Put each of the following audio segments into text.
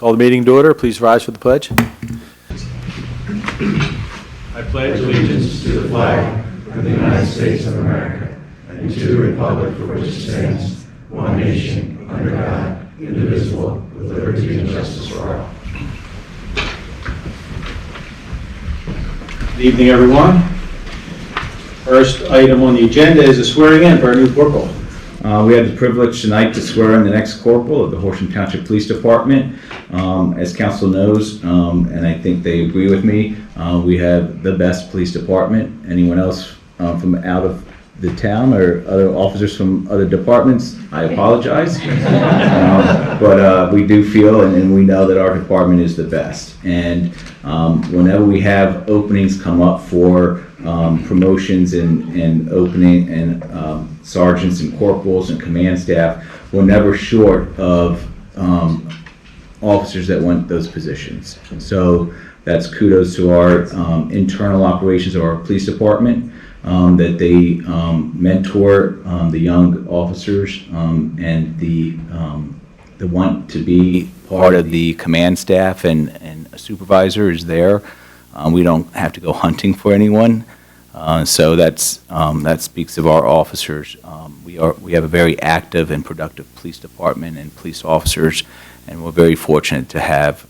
Call the meeting to order. Please rise for the pledge. I pledge allegiance to the flag of the United States of America and to the republic for which it stands, one nation, under God, indivisible, with liberty and justice for all. Good evening, everyone. First item on the agenda is a swearing in for our new corporal. We have the privilege tonight to swear in the next corporal of the Horsham Township Police Department. As council knows, and I think they agree with me, we have the best police department. Anyone else from out of the town or other officers from other departments, I apologize. But we do feel and we know that our department is the best. And whenever we have openings come up for promotions and opening and sergeants and corporals and command staff, we're never short of officers that want those positions. So that's kudos to our internal operations of our police department, that they mentor the young officers and the want to be part of the command staff, and a supervisor is there. We don't have to go hunting for anyone. So that speaks of our officers. We have a very active and productive police department and police officers, and we're very fortunate to have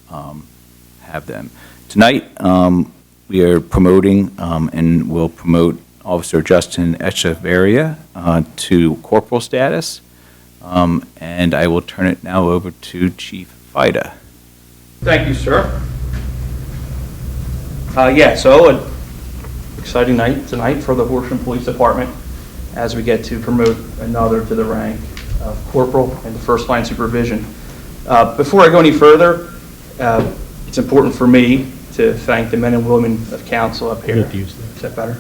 them. Tonight, we are promoting and will promote Officer Justin Echeverria to corporal status, and I will turn it now over to Chief Fida. Thank you, sir. So an exciting night tonight for the Horsham Police Department as we get to promote another to the rank of corporal and the first line supervision. Before I go any further, it's important for me to thank the men and women of council up here. Is that better?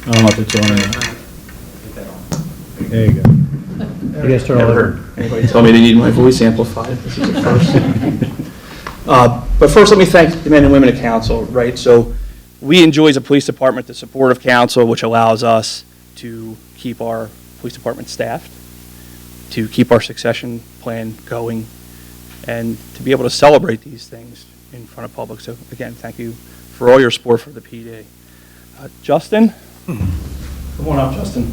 I don't know if it's on or not. There you go. You guys turn Never over. heard anybody tell me they need my voice amplified. This is the first. But first, let me thank the men and women of council, right? So we enjoy as a police department the support of council, which allows us to keep our police department staffed, to keep our succession plan going, and to be able to celebrate these things in front of public. So again, thank you for all your support for the PD. Justin? Come on up, Justin.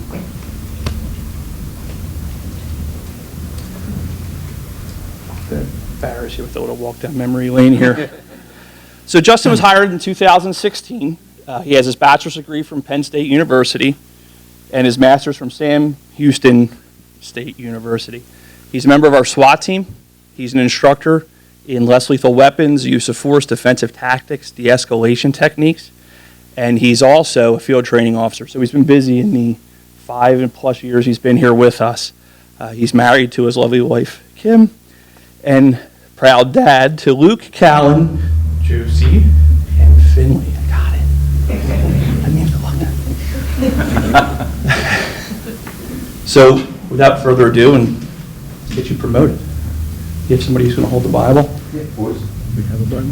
Embarrass you with a little walk down memory lane here. So Justin was hired in 2016. He has his bachelor's degree from Penn State University and his master's from Sam Houston State University. He's a member of our SWAT team. He's an instructor in less lethal weapons, use of force, defensive tactics, de-escalation techniques, and he's also a field training officer. So he's been busy in the 5+ years he's been here with us. He's married to his lovely wife, Kim, and proud dad to Luke, Callan, Josie, and Finley. I got it. I mean to look. So without further ado, and let's get you promoted. You have somebody who's going to hold the Bible? Yeah, of course. We have a button.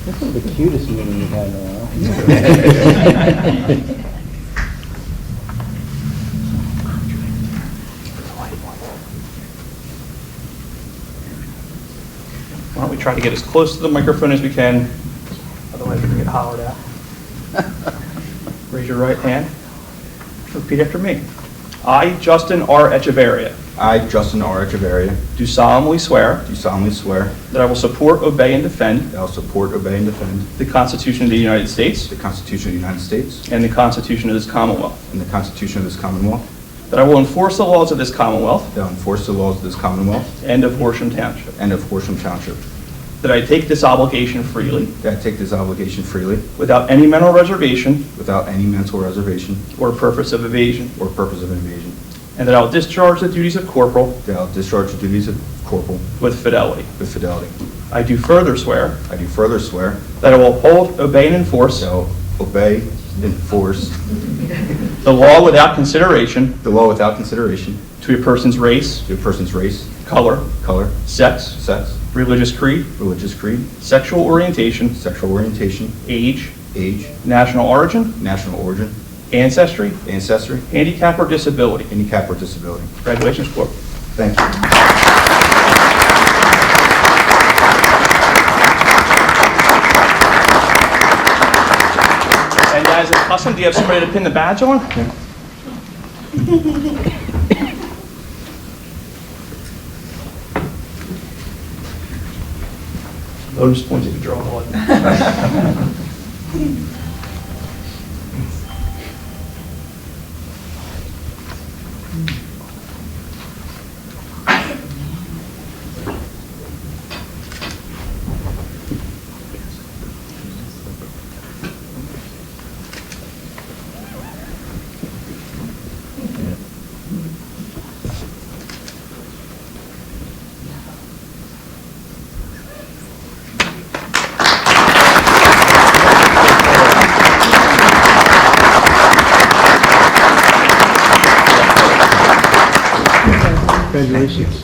This is the cutest meeting you've had in a while. Why don't we try to get as close to the microphone as we can, otherwise we're going to get hollered at. Raise your right hand. Repeat after me. I, Justin R. Echeverria, I, Justin R. Echeverria, do solemnly swear do solemnly swear that I will support, obey, and defend that I will support, obey, and defend the Constitution of the United States the Constitution of the United States and the Constitution of this Commonwealth, and the Constitution of this Commonwealth, that I will enforce the laws of this Commonwealth that I will enforce the laws of this Commonwealth and of Horsham Township, and of Horsham Township, that I take this obligation freely that I take this obligation freely without any mental reservation without any mental reservation or purpose of evasion, or purpose of evasion, and that I will discharge the duties of corporal that I will discharge the duties of corporal with fidelity. with fidelity. I do further swear I do further swear that I will uphold, obey, and enforce that I will obey, enforce the law without consideration the law without consideration to a person's race, to a person's race, color, color, sex, sex, religious creed, religious creed, sexual orientation, sexual orientation, age, age, national origin, national origin, ancestry, ancestry, handicap, or disability. handicap, or disability. Congratulations, Corporal. Thank you. And as a custom, do you have somebody to pin the badge on? Bonus points if you draw one. Congratulations.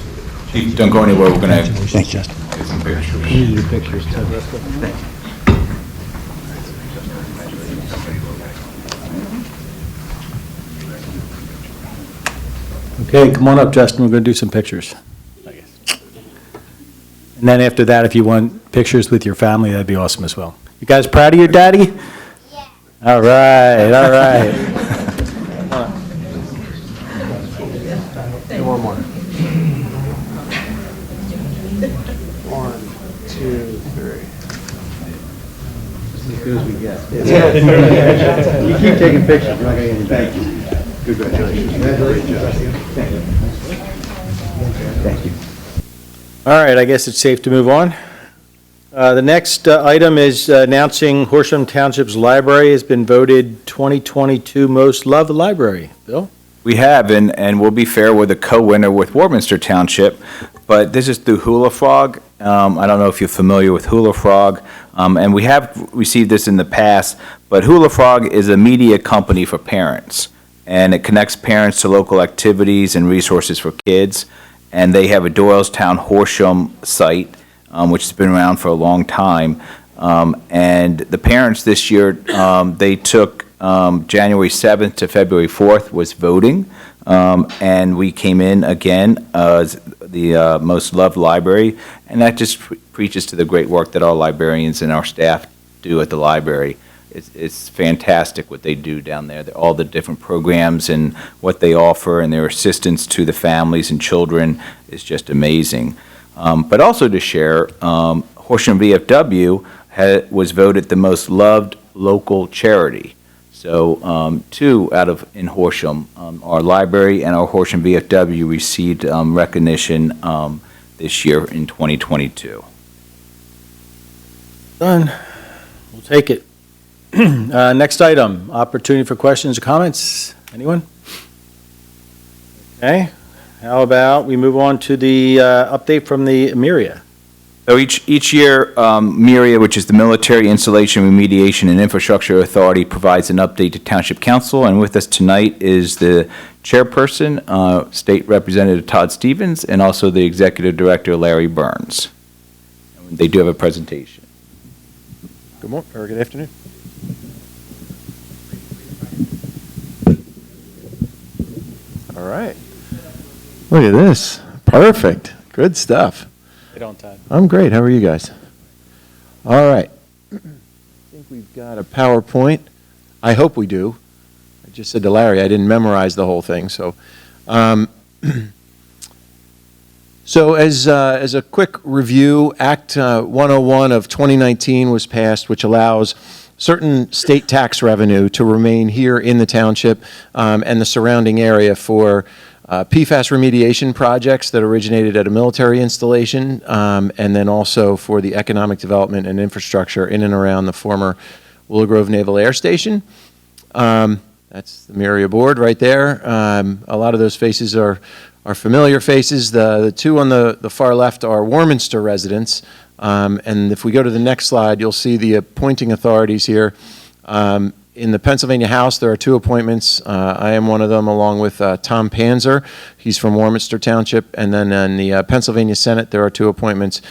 Chief, don't go anywhere, we're gonna get Thanks, Justin. some pictures. You need your pictures too. Okay, come on up, Justin. We're going to do some pictures. And then after that, if you want pictures with your family, that'd be awesome as well. You guys proud of your daddy? Yeah. All right, all right. And one more. 1, 2, 3. As good as we get. You keep taking pictures. You're not going to get any back. Congratulations. Thank you. All right, I guess it's safe to move on. The next item is announcing Horsham Township's library has been voted 2022 Most Loved Library. Bill? We have, and we'll be fair, we're the co-winner with Warminster Township, but this is through Hula Frog. I don't know if you're familiar with Hula Frog, and we have received this in the past, but Hula Frog is a media company for parents, and it connects parents to local activities and resources for kids, and they have a Doylestown Horsham site, which has been around for a long time, and the parents this year, they took January 7th to February 4th was voting, and we came in again as the most loved library, and that just preaches to the great work that our librarians and our staff do at the library. It's fantastic what they do down there, all the different programs and what they offer, and their assistance to the families and children is just amazing. But also to share, Horsham VFW was voted the most loved local charity. So 2 out of in Horsham, our library and our Horsham VFW received recognition this year in 2022. Done. We'll take it. Next item, opportunity for questions or comments. Anyone? Okay. How about we move on to the update from the MIRIA? So each year, MIRIA, which is the Military Installation Remediation and Infrastructure Authority, provides an update to Township Council. And with us tonight is the chairperson, State Representative Todd Stevens, and also the Executive Director, Larry Burns. They do have a presentation. Good morning, or good afternoon. All right. Look at this. Perfect. Good stuff. Get on, Todd. I'm great. How are you guys? All right. I think we've got a PowerPoint. I hope we do. I just said to Larry, I didn't memorize the whole thing. So, so as a quick review, Act 101 of 2019 was passed, which allows certain state tax revenue to remain here in the township and the surrounding area for PFAS remediation projects that originated at a military installation, and then also for the economic development and infrastructure in and around the former Willow Grove Naval Air Station. That's the MIRIA board right there. A lot of those faces are familiar faces. The 2 on the far left are Warminster residents. And if we go to the next slide, you'll see the appointing authorities here. In the Pennsylvania House, there are 2 appointments. I am one of them, along with Tom Panzer. He's from Warminster Township. And then in the Pennsylvania Senate, there are 2 appointments.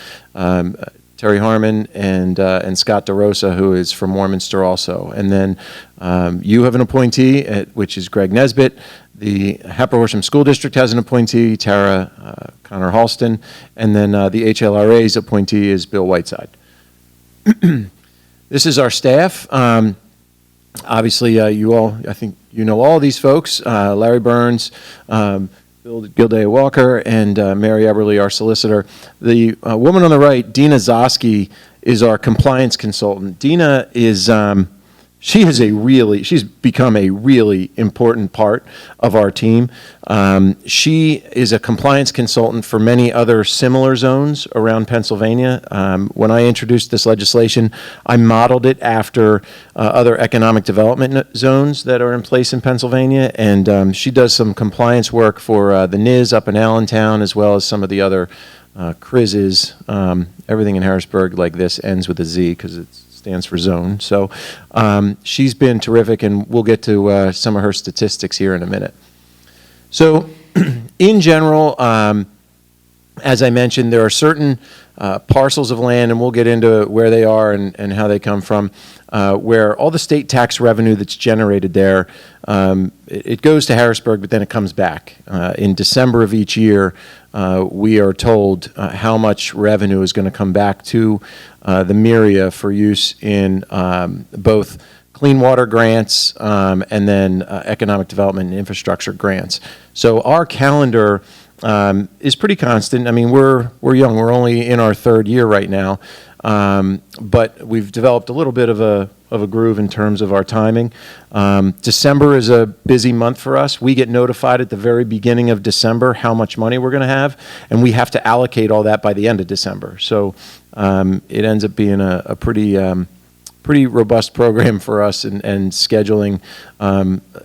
Terry Harmon, and Scott DeRosa, who is from Warminster also. And then you have an appointee, which is Greg Nesbitt. The Happer Horsham School District has an appointee, Tara Connor Halston, and then the HLRA's appointee is Bill Whiteside. This is our staff. Obviously, you all, I think you know all these folks, Larry Burns, Bill Gilday Walker, and Mary Eberly, our solicitor. The woman on the right, Dina Zosky, is our compliance consultant. Dina is, she's become a really important part of our team. She is a compliance consultant for many other similar zones around Pennsylvania. When I introduced this legislation, I modeled it after other economic development zones that are in place in Pennsylvania, and she does some compliance work for the NIS up in Allentown, as well as some of the other CRISs. Everything in Harrisburg like this ends with a Z because it stands for zone. So she's been terrific, and we'll get to some of her statistics here in a minute. So in general, as I mentioned, there are certain parcels of land, and we'll get into where they are and how they come from, where all the state tax revenue that's generated there, it goes to Harrisburg, but then it comes back. In December of each year, we are told how much revenue is going to come back to the MIRIA for use in both clean water grants and then economic development and infrastructure grants. So our calendar is pretty constant. I mean, we're young. We're only in our third year right now, but we've developed a little bit of a groove in terms of our timing. December is a busy month for us. We get notified at the very beginning of December how much money we're going to have, and we have to allocate all that by the end of December. So it ends up being a pretty robust program for us and scheduling.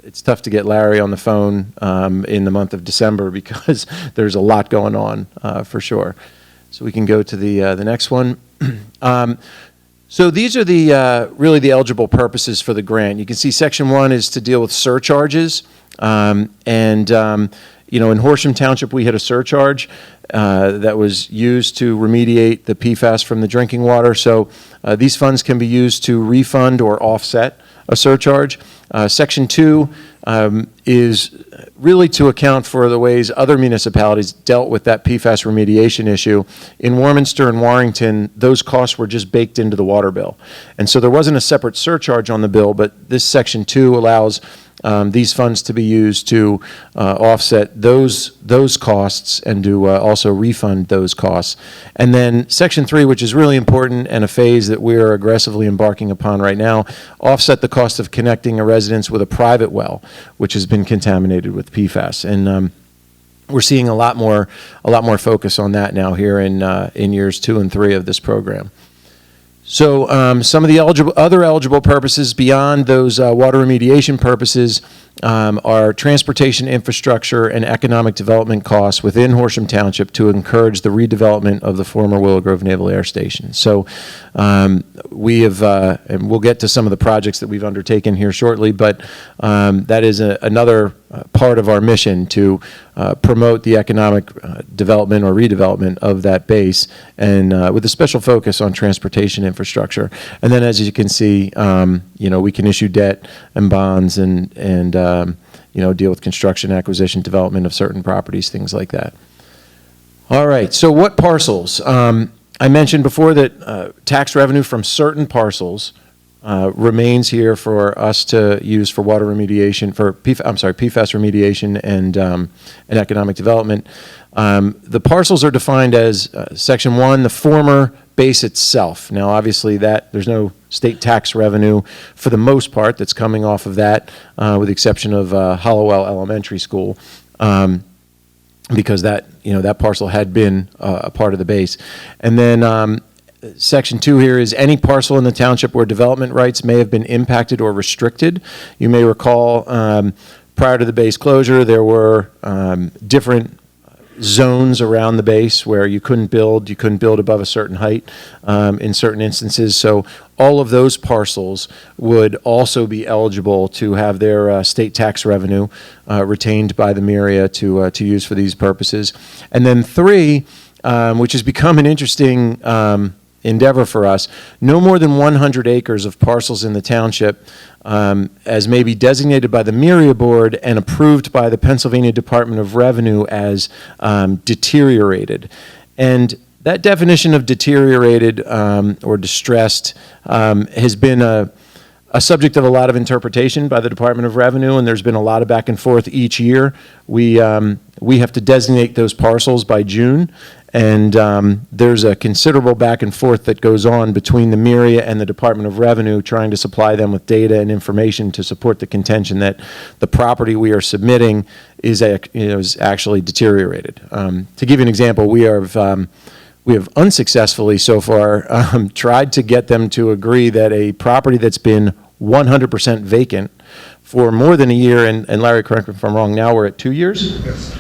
It's tough to get Larry on the phone in the month of December because there's a lot going on for sure. So we can go to the next one. So these are the really the eligible purposes for the grant. You can see Section 1 is to deal with surcharges, you know, in Horsham Township we had a surcharge that was used to remediate the PFAS from the drinking water. So these funds can be used to refund or offset a surcharge. Section 2 is really to account for the ways other municipalities dealt with that PFAS remediation issue. In Warminster and Warrington, those costs were just baked into the water bill. And so there wasn't a separate surcharge on the bill, but this Section 2 allows these funds to be used to offset those costs and to also refund those costs. And then Section 3, which is really important and a phase that we're aggressively embarking upon right now, offset the cost of connecting a residence with a private well, which has been contaminated with PFAS. And we're seeing a lot more focus on that now here in years 2 and 3 of this program. So some of the other eligible purposes beyond those water remediation purposes are transportation infrastructure and economic development costs within Horsham Township to encourage the redevelopment of the former Willow Grove Naval Air Station. So we have, and we'll get to some of the projects that we've undertaken here shortly, but that is another part of our mission to promote the economic development or redevelopment of that base, and with a special focus on transportation infrastructure. And then, as you can see, you know, we can issue debt and bonds and you know, deal with construction, acquisition, development of certain properties, things like that. All right, so what parcels? I mentioned before that tax revenue from certain parcels remains here for us to use for water remediation, for PFAS remediation and economic development. The parcels are defined as Section 1, the former base itself. Now, obviously, there's no state tax revenue for the most part that's coming off of that, with the exception of Hollowell Elementary School, because that parcel had been a part of the base. And then Section 2 here is any parcel in the township where development rights may have been impacted or restricted. You may recall prior to the base closure, there were different zones around the base where you couldn't build above a certain height in certain instances. So all of those parcels would also be eligible to have their state tax revenue retained by the MIRIA to use for these purposes. And then 3, which has become an interesting endeavor for us. No more than 100 acres of parcels in the township as may be designated by the MIRIA Board and approved by the Pennsylvania Department of Revenue as deteriorated. And that definition of deteriorated or distressed has been a subject of a lot of interpretation by the Department of Revenue, and there's been a lot of back and forth each year. We have to designate those parcels by June, and there's a considerable back and forth that goes on between the MIRIA and the Department of Revenue trying to supply them with data and information to support the contention that the property we are submitting is actually deteriorated. To give you an example, we have unsuccessfully so far tried to get them to agree that a property that's been 100% vacant for more than a year, and Larry, correct me if I'm wrong, now we're at 2 years? Yes.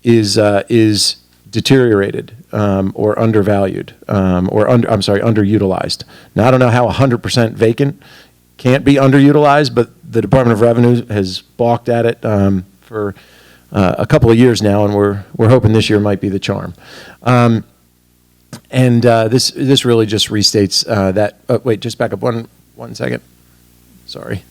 Is deteriorated or undervalued underutilized. Now, I don't know how 100% vacant can't be underutilized, but the Department of Revenue has balked at it for a couple of years now, and we're hoping this year might be the charm. This really just restates that. Wait, just back up one second. Sorry.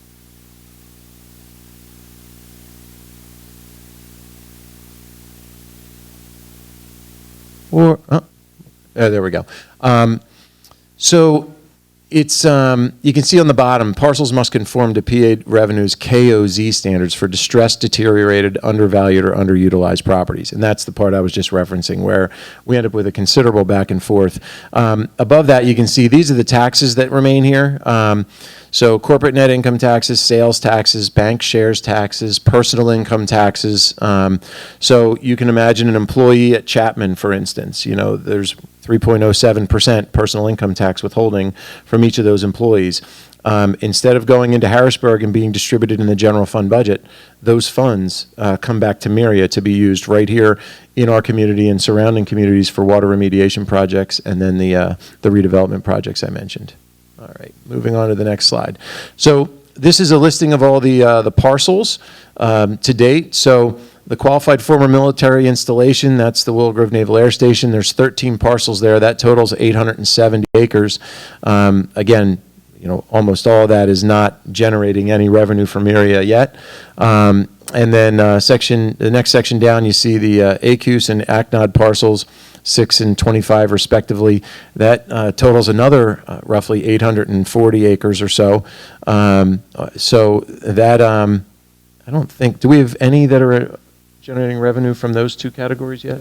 There we go. So it's you can see on the bottom, parcels must conform to PA Revenue's KOZ standards for distressed, deteriorated, undervalued, or underutilized properties. And that's the part I was just referencing where we end up with a considerable back and forth. Above that, you can see these are the taxes that remain here. So corporate net income taxes, sales taxes, bank shares taxes, personal income taxes. So you can imagine an employee at Chapman, for instance, there's 3.07% personal income tax withholding from each of those employees. Instead of going into Harrisburg and being distributed in the general fund budget, those funds come back to MIRIA to be used right here in our community and surrounding communities for water remediation projects and then the redevelopment projects I mentioned. All right, moving on to the next slide. So this is a listing of all the parcels to date. So the qualified former military installation, that's the Willow Grove Naval Air Station. There's 13 parcels there. That totals 870 acres. Again, almost all of that is not generating any revenue from MIRIA yet. And then the next section down, you see the ACUS and ACNOD parcels, 6 and 25 respectively. That totals another roughly 840 acres or so. So that, I don't think, do we have any that are generating revenue from those two categories yet?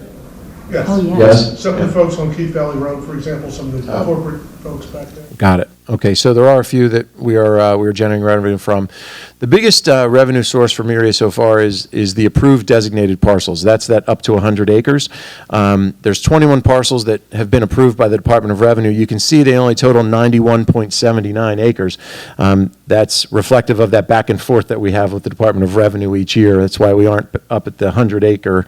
Yes. Oh, yeah. Yes. Some of the folks on Keith Valley Road, for example, some of the corporate folks back there. Got it. Okay, so there are a few that we are generating revenue from. The biggest revenue source for MIRIA so far is the approved designated parcels. That's that up to 100 acres. There's 21 parcels that have been approved by the Department of Revenue. You can see they only total 91.79 acres. That's reflective of that back and forth that we have with the Department of Revenue each year. That's why we aren't up at the 100-acre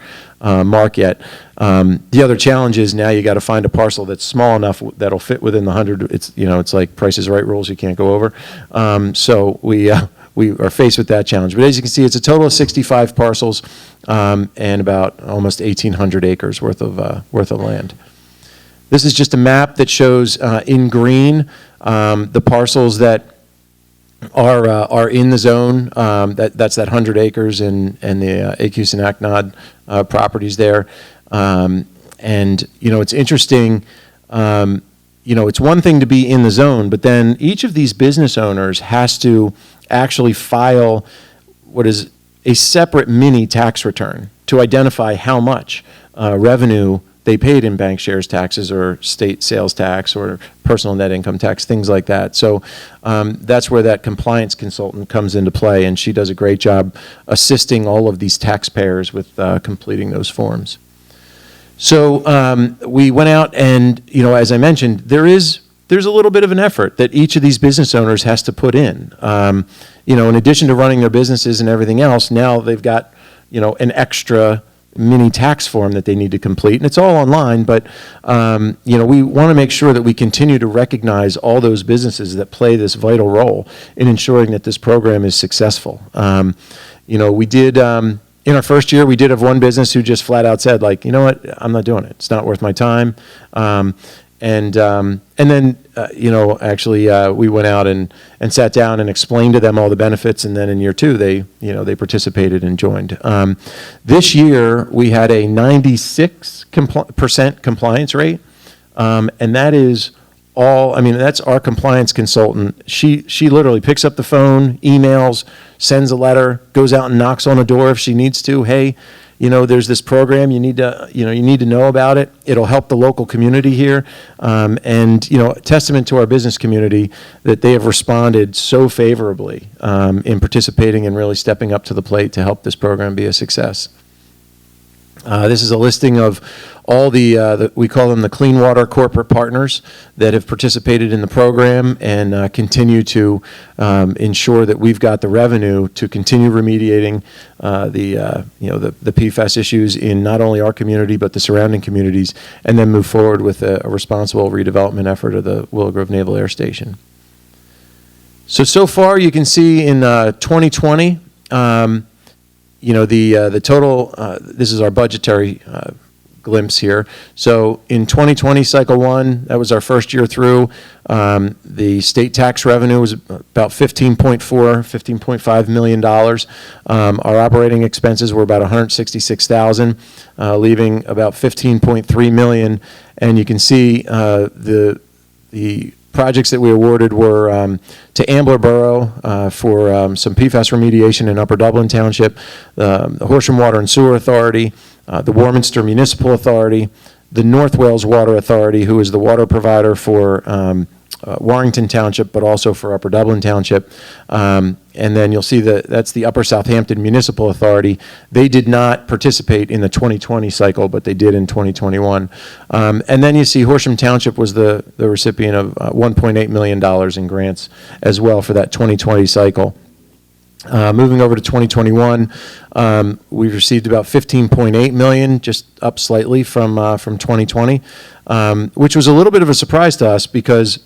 mark yet. The other challenge is now you got to find a parcel that's small enough that'll fit within the 100. It's like Price is Right rules, you can't go over. So we are faced with that challenge. But as you can see, it's a total of 65 parcels and about almost 1,800 acres worth of land. This is just a map that shows in green the parcels that are in the zone. That's that 100 acres and the ACUS and ACNOD properties there. And it's interesting. It's one thing to be in the zone, but then each of these business owners has to actually file what is a separate mini tax return to identify how much revenue they paid in bank shares taxes or state sales tax or personal net income tax, things like that. So that's where that compliance consultant comes into play, and she does a great job assisting all of these taxpayers with completing those forms. So we went out and, as I mentioned, there's a little bit of an effort that each of these business owners has to put in. In addition to running their businesses and everything else, now they've got, an extra mini tax form that they need to complete, and it's all online, but, we want to make sure that we continue to recognize all those businesses that play this vital role in ensuring that this program is successful. We did... in our first year, we did have one business who just flat out said, like, you know what, I'm not doing it. It's not worth my time. And then, actually, we went out and sat down and explained to them all the benefits, and then in year two, they participated and joined. This year, we had a 96% compliance rate, and that is that's our compliance consultant. She literally picks up the phone, emails, sends a letter, goes out and knocks on a door if she needs to. Hey, there's this program, you need to know about it. It'll help the local community here. Testament to our business community that they have responded so favorably in participating and really stepping up to the plate to help this program be a success. This is a listing of all we call them the Clean Water corporate partners that have participated in the program and continue to ensure that we've got the revenue to continue remediating the PFAS issues in not only our community but the surrounding communities, and then move forward with a responsible redevelopment effort of the Willow Grove Naval Air Station. So far you can see in 2020, the total, this is our budgetary glimpse here. So in 2020, cycle one, that was our first year through. The state tax revenue was about $15.5 million. Our operating expenses were about $166,000, leaving about $15.3 million. And you can see the projects that we awarded were to Ambler Borough for some PFAS remediation in Upper Dublin Township, the Horsham Water and Sewer Authority, the Warminster Municipal Authority, the North Wales Water Authority, who is the water provider for Warrington Township, but also for Upper Dublin Township. And then you'll see that that's the Upper Southampton Municipal Authority. They did not participate in the 2020 cycle, but they did in 2021. And then you see Horsham Township was the recipient of $1.8 million in grants as well for that 2020 cycle. Moving over to 2021, we've received about $15.8 million, just up slightly from 2020, which was a little bit of a surprise to us because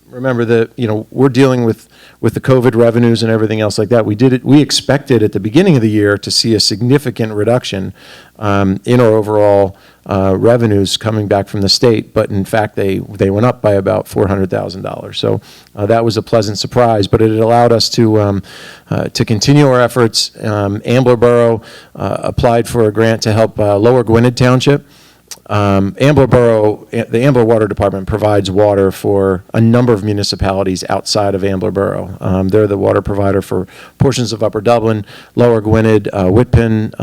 remember that we're dealing with the COVID revenues and everything else like that. We expected at the beginning of the year to see a significant reduction in our overall revenues coming back from the state, but in fact they went up by about $400,000. So that was a pleasant surprise, but it allowed us to continue our efforts. Ambler Borough applied for a grant to help Lower Gwynedd Township. Ambler Borough, the Ambler Water Department provides water for a number of municipalities outside of Ambler Borough. They're the water provider for portions of Upper Dublin, Lower Gwynedd, Whitpin.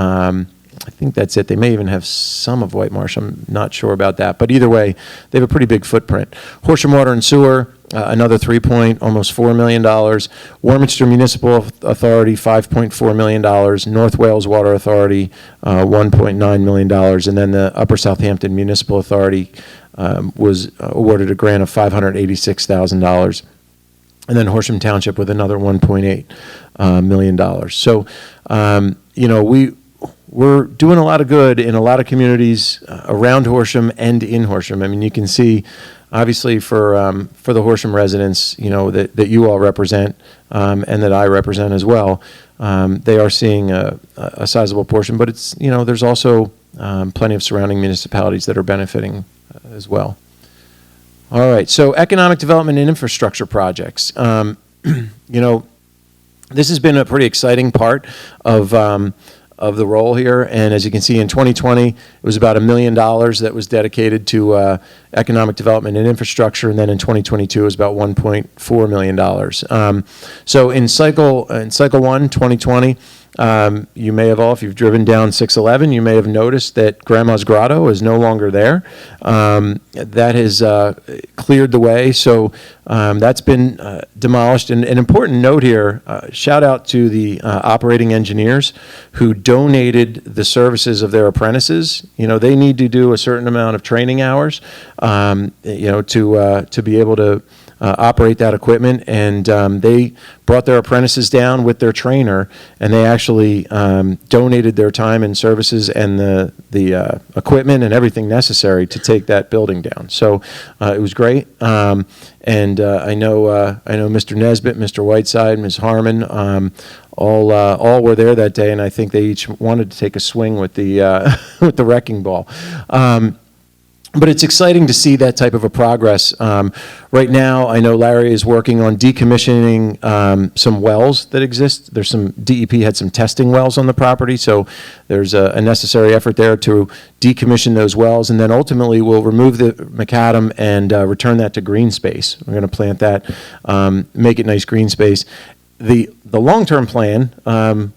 I think that's it. They may even have some of White Marsh. I'm not sure about that. But either way, they have a pretty big footprint. Horsham Water and Sewer, another almost $4 million. Warminster Municipal Authority, $5.4 million. North Wales Water Authority, $1.9 million. And then the Upper Southampton Municipal Authority was awarded a grant of $586,000. And then Horsham Township with another $1.8 million. So, we're doing a lot of good in a lot of communities around Horsham and in Horsham. I mean, you can see, obviously, for the Horsham residents, that you all represent and that I represent as well, they are seeing a sizable portion. But it's, there's also plenty of surrounding municipalities that are benefiting as well. All right, so economic development and infrastructure projects. This has been a pretty exciting part of the role here, and as you can see in 2020 it was about $1 million that was dedicated to economic development and infrastructure, and then in 2022 it was about $1.4 million. So in cycle 1, 2020, you may have all, if you've driven down 611, you may have noticed that Grandma's Grotto is no longer there. That has cleared the way, so that's been demolished. And an important note here, shout out to the operating engineers who donated the services of their apprentices. They need to do a certain amount of training hours, to be able to operate that equipment, and they brought their apprentices down with their trainer, and they actually donated their time and services and the equipment and everything necessary to take that building down. So it was great, and I know Mr. Nesbitt, Mr. Whiteside, Ms. Harmon, all were there that day, and I think they each wanted to take a swing with the with the wrecking ball. But it's exciting to see that type of a progress. Right now, I know Larry is working on decommissioning some wells that exist. There's some, DEP had some testing wells on the property, so there's a necessary effort there to decommission those wells, and then ultimately we'll remove the macadam and return that to green space. We're going to plant that, make it nice green space. The long-term plan,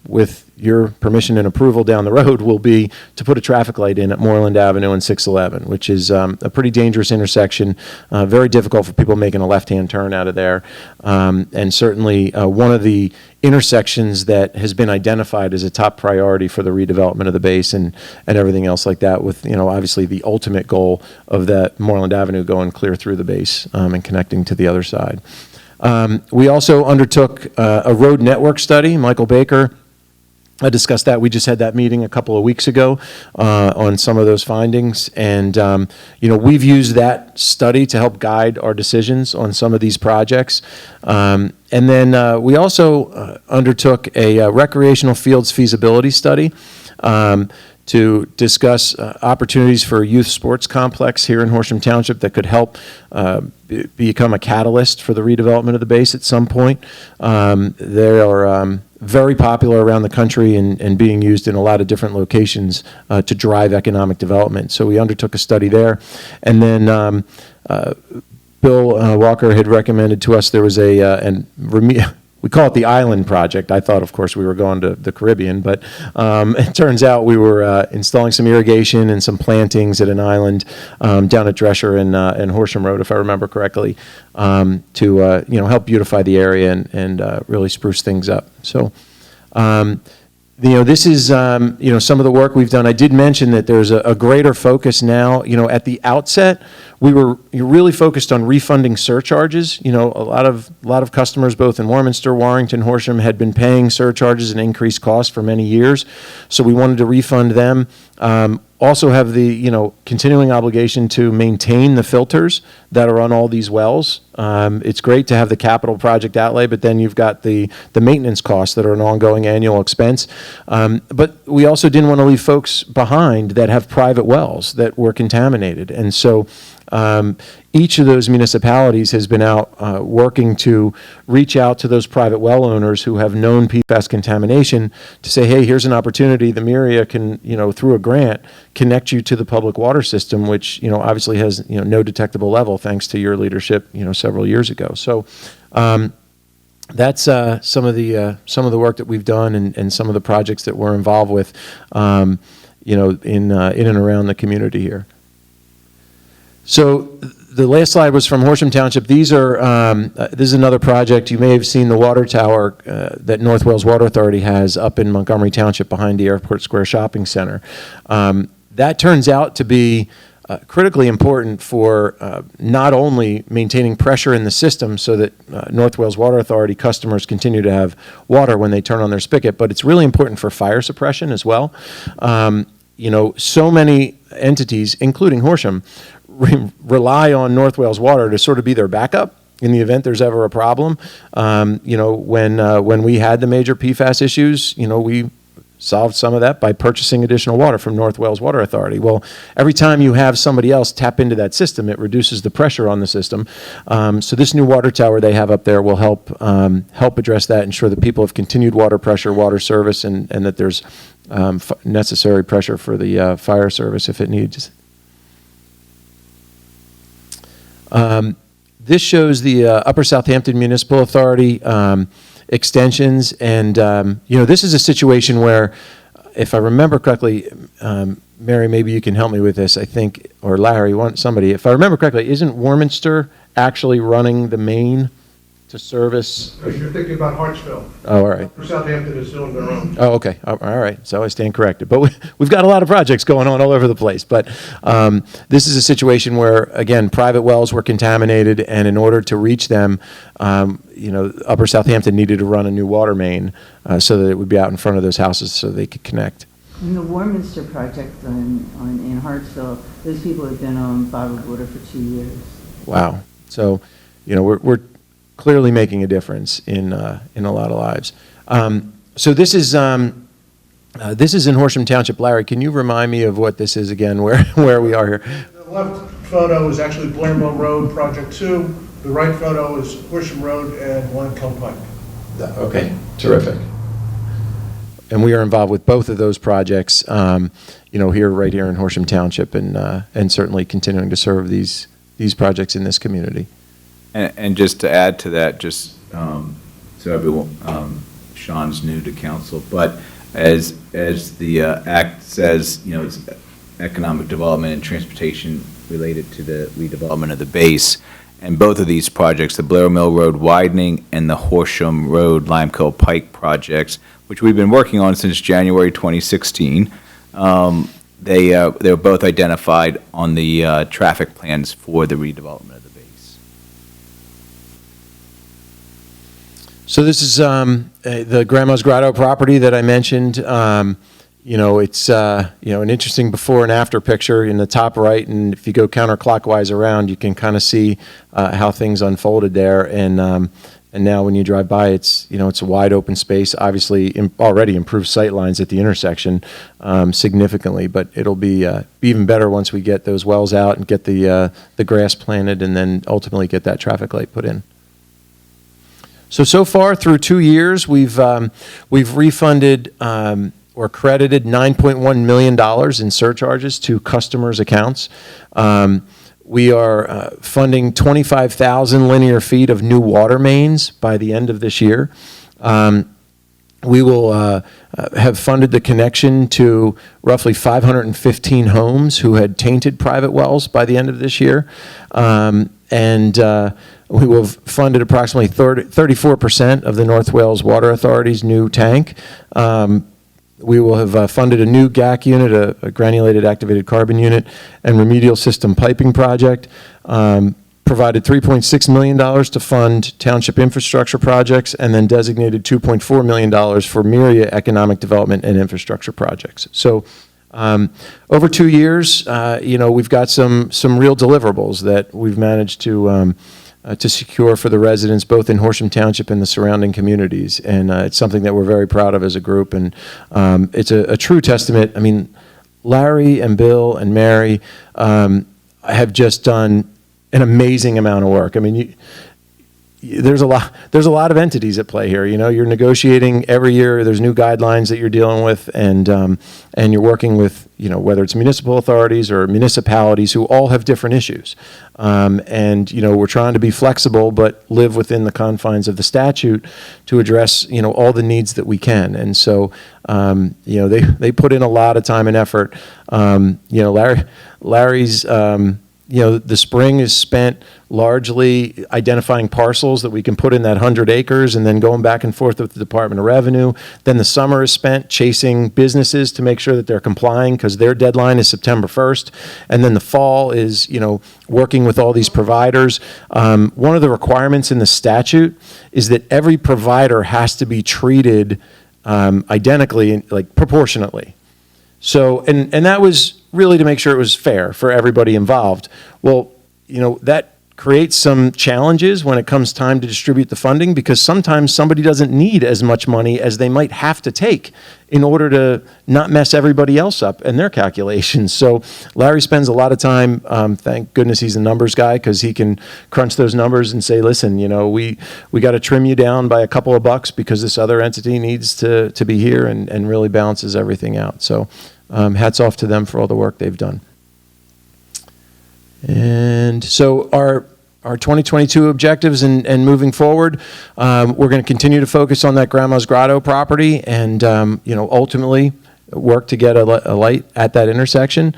with your permission and approval down the road, will be to put a traffic light in at Moreland Avenue and 611, which is a pretty dangerous intersection, very difficult for people making a left-hand turn out of there, and certainly one of the intersections that has been identified as a top priority for the redevelopment of the base and everything else like that, with, obviously the ultimate goal of that Moreland Avenue going clear through the base and connecting to the other side. We also undertook a road network study. Michael Baker discussed that. We just had that meeting a couple of weeks ago on some of those findings. And, we've used that study to help guide our decisions on some of these projects. And then we also undertook a recreational fields feasibility study to discuss opportunities for a youth sports complex here in Horsham Township that could help become a catalyst for the redevelopment of the base at some point. They are very popular around the country and being used in a lot of different locations to drive economic development. So we undertook a study there. And then Bill Walker had recommended to us there was we call it the Island Project. I thought, of course, we were going to the Caribbean, but it turns out we were installing some irrigation and some plantings at an island down at Drescher and Horsham Road, if I remember correctly, to help beautify the area and really spruce things up. So, this is some of the work we've done. I did mention that there's a greater focus now. At the outset, we were really focused on refunding surcharges. A lot of customers, both in Warminster, Warrington, Horsham, had been paying surcharges and increased costs for many years. So we wanted to refund them. Also have the continuing obligation to maintain the filters that are on all these wells. It's great to have the capital project outlay, but then you've got the maintenance costs that are an ongoing annual expense. But we also didn't want to leave folks behind that have private wells that were contaminated. And so each of those municipalities has been out working to reach out to those private well owners who have known PFAS contamination to say, hey, here's an opportunity. The MIRIA can, through a grant, connect you to the public water system, which, obviously has, no detectable level thanks to your leadership, several years ago. So that's some of the work that we've done and some of the projects that we're involved with, in and around the community here. So the last slide was from Horsham Township. These are this is another project. You may have seen the water tower that North Wales Water Authority has up in Montgomery Township behind the Airport Square Shopping Center. That turns out to be critically important for not only maintaining pressure in the system so that North Wales Water Authority customers continue to have water when they turn on their spigot, but it's really important for fire suppression as well. So many entities, including Horsham, rely on North Wales Water to sort of be their backup in the event there's ever a problem. When we had the major PFAS issues, we solved some of that by purchasing additional water from North Wales Water Authority. Well, every time you have somebody else tap into that system, it reduces the pressure on the system. So this new water tower they have up there will help address that, ensure that people have continued water pressure, water service, and that there's necessary pressure for the fire service if it needs. This shows the Upper Southampton Municipal Authority extensions, and this is a situation where, if I remember correctly, Mary, maybe you can help me with this. I think, or Larry, somebody. If I remember correctly, isn't Warminster actually running the main to service? You're thinking about Hartsville. Oh, all right. For Southampton is doing their own. Oh, okay. All right. So I stand corrected. But we've got a lot of projects going on all over the place. But this is a situation where, again, private wells were contaminated, and in order to reach them, Upper Southampton needed to run a new water main so that it would be out in front of those houses so they could connect. In the Warminster project in Hartsville, those people have been on bottled water for 2 years. Wow. So, we're clearly making a difference in a lot of lives. So this is in Horsham Township. Larry, can you remind me of what this is again? Where we are here? left photo is actually Blair Mill Road, Project 2. The right photo is Horsham Road and One Pike. Okay, terrific. And we are involved with both of those projects, here, right here in Horsham Township, and certainly continuing to serve these projects in this community. And just to add to that, just so everyone, Sean's new to council, but as the act says, it's economic development and transportation related to the redevelopment of the base. And both of these projects, the Blair Mill Road widening and the Horsham Road Limekiln Pike projects, which we've been working on since January 2016, they were both identified on the traffic plans for the redevelopment of the base. So this is the Grandma's Grotto property that I mentioned. It's an interesting before and after picture in the top right, and if you go counterclockwise around, you can kind of see how things unfolded there. And now when you drive by, it's a wide open space. Obviously, already improved sight lines at the intersection significantly, but it'll be even better once we get those wells out and get the grass planted, and then ultimately get that traffic light put in. So far through 2 years, we've refunded or credited $9.1 million in surcharges to customers' accounts. We are funding 25,000 linear feet of new water mains by the end of this year. We will have funded the connection to roughly 515 homes who had tainted private wells by the end of this year. We will have funded approximately 34% of the North Wales Water Authority's new tank. We will have funded a new GAC unit, a granulated activated carbon unit, and remedial system piping project. Provided $3.6 million to fund township infrastructure projects, and then designated $2.4 million for myriad economic development and infrastructure projects. So over 2 years, we've got some real deliverables that we've managed to secure for the residents, both in Horsham Township and the surrounding communities. And it's something that we're very proud of as a group. And it's a true testament. I mean, Larry and Bill and Mary have just done an amazing amount of work. I mean, there's a lot of entities at play here. You're negotiating every year. There's new guidelines that you're dealing with, and you're working with, whether it's municipal authorities or municipalities who all have different issues. We're trying to be flexible, but live within the confines of the statute to address, all the needs that we can. And so, they put in a lot of time and effort. Larry's, the spring is spent largely identifying parcels that we can put in that 100 acres and then going back and forth with the Department of Revenue. Then the summer is spent chasing businesses to make sure that they're complying because their deadline is September 1st. And then the fall is, working with all these providers. One of the requirements in the statute is that every provider has to be treated identically, like proportionately. So, and that was really to make sure it was fair for everybody involved. Well, that creates some challenges when it comes time to distribute the funding, because sometimes somebody doesn't need as much money as they might have to take in order to not mess everybody else up and their calculations. So Larry spends a lot of time, thank goodness he's a numbers guy, because he can crunch those numbers and say, listen, we got to trim you down by a couple of bucks because this other entity needs to be here, and really balances everything out. So hats off to them for all the work they've done. And so our 2022 objectives and moving forward, we're going to continue to focus on that Grandma's Grotto property, and ultimately work to get a light at that intersection.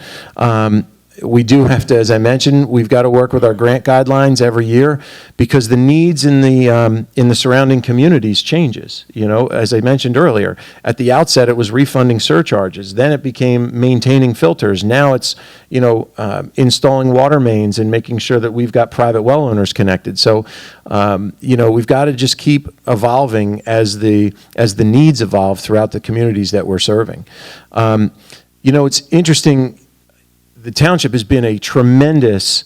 We do have to, as I mentioned, we've got to work with our grant guidelines every year, because the needs in the surrounding communities changes. As I mentioned earlier, at the outset it was refunding surcharges. Then it became maintaining filters. Now it's installing water mains and making sure that we've got private well owners connected. So we've got to just keep evolving as the needs evolve throughout the communities that we're serving. It's interesting. The township has been a tremendous